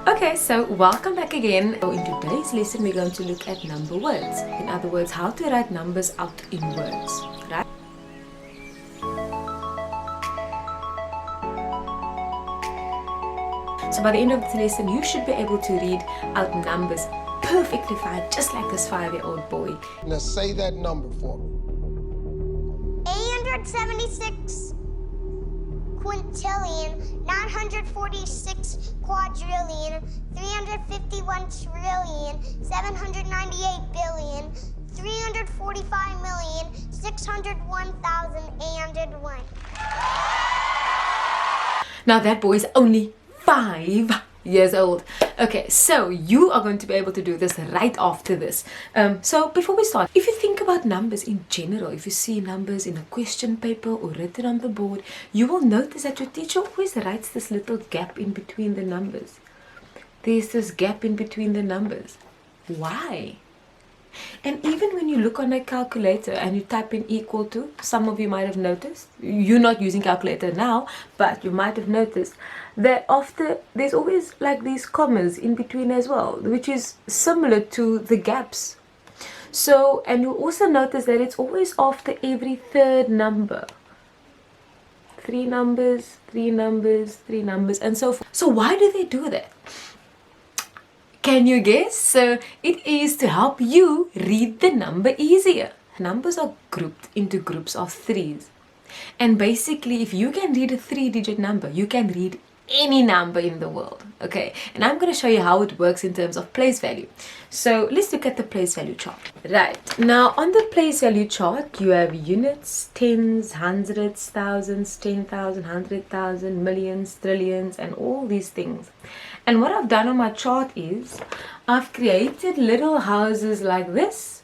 Okay, so welcome back again. So in today's lesson, we're going to look at number words. In other words, how to write numbers out in words, right? So by the end of this lesson, you should be able to read out numbers perfectly fine, just like this 5-year-old boy. Now say that number for me. 876 quintillion, 946 quadrillion, 351 trillion, 798 billion, 345,601,801. Now that boy is only 5 years old. Okay, so you are going to be able to do this right after this. So before we start, if you think about numbers in general, if you see numbers in a question paper or written on the board, you will notice that your teacher always writes this little gap in between the numbers. There's this gap in between the numbers. Why? And even when you look on a calculator and you type in equal to, some of you might have noticed, you're not using calculator now, but you might have noticed that after there's always like these commas in between as well, which is similar to the gaps. So, and you'll also notice that it's always after every third number. 3 numbers, 3 numbers, 3 numbers, and so forth. So why do they do that? Can you guess? So it is to help you read the number easier. Numbers are grouped into groups of 3s. And basically, if you can read a 3-digit number, you can read any number in the world. Okay, and I'm going to show you how it works in terms of place value. So let's look at the place value chart. Right, now on the place value chart, you have units, tens, hundreds, thousands, 10,000, 100,000, millions, trillions, and all these things. And what I've done on my chart is I've created little houses like this,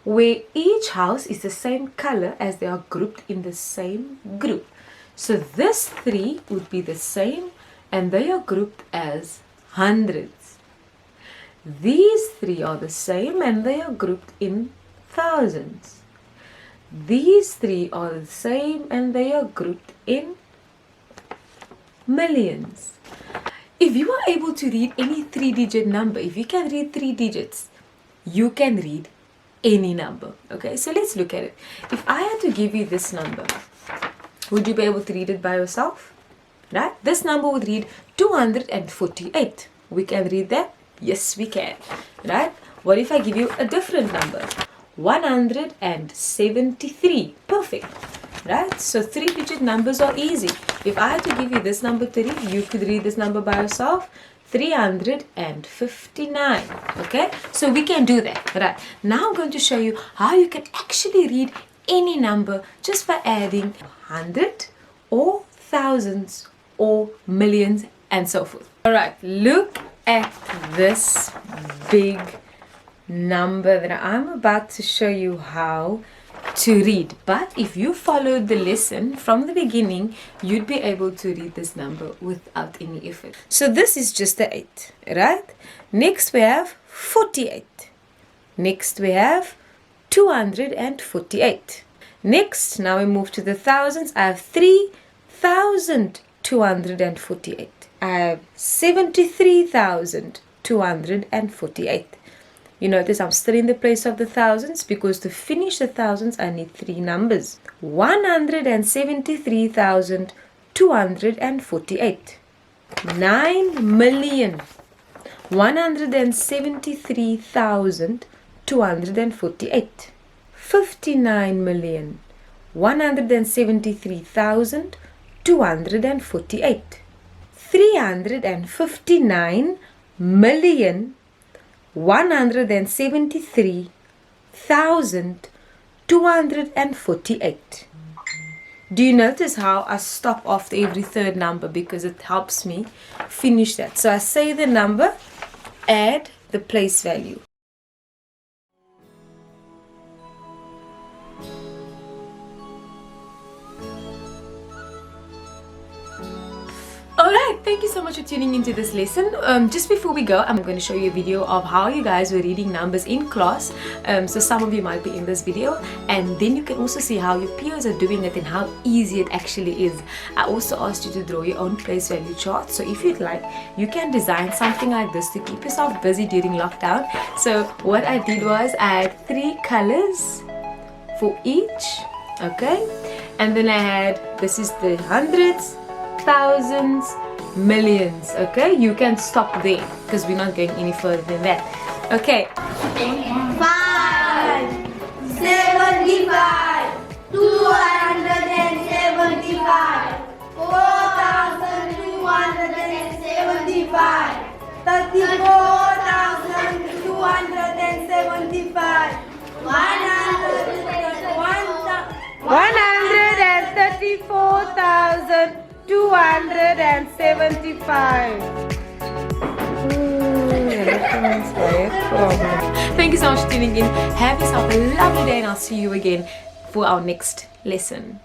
where each house is the same color as they are grouped in the same group. So this 3 would be the same, and they are grouped as hundreds. These 3 are the same, and they are grouped in thousands. These 3 are the same, and they are grouped in millions. If you are able to read any 3-digit number, if you can read 3 digits, you can read any number. Okay, so let's look at it. If I had to give you this number, would you be able to read it by yourself? Right? This number would read 248. We can read that? Yes, we can. Right? What if I give you a different number? 173. Perfect. Right? So 3-digit numbers are easy. If I had to give you this number to read, you could read this number by yourself. 359. Okay? So we can do that. Right? Now I'm going to show you how you can actually read any number just by adding 100 or thousands or millions and so forth. Alright, look at this big number that I'm about to show you how to read. But if you followed the lesson from the beginning, you'd be able to read this number without any effort. So this is just the 8, right? Next we have 48. Next we have 248. Next, now we move to the thousands. I have 3,248. I have 73,248. You notice I'm still in the place of the thousands because to finish the thousands I need 3 numbers. 173,248. 9,173,248. 59,173,248. 359,173,248. Do you notice how I stop after every third number because it helps me finish that? So I say the number, add the place value. Alright, thank you so much for tuning into this lesson. Just before we go, I'm going to show you a video of how you guys were reading numbers in class. So some of you might be in this video, and then you can also see how your peers are doing it and how easy it actually is. I also asked you to draw your own place value chart. So if you'd like, you can design something like this to keep yourself busy during lockdown. So what I did was I had 3 colors for each, okay, and then I had, this is the hundreds, thousands, millions. Okay, you can stop there because we're not going any further than that. Okay, 5, 75, 275, 4,275, 34,275, 134,275. Thank you so much for tuning in. Have yourself a lovely day, and I'll see you again for our next lesson.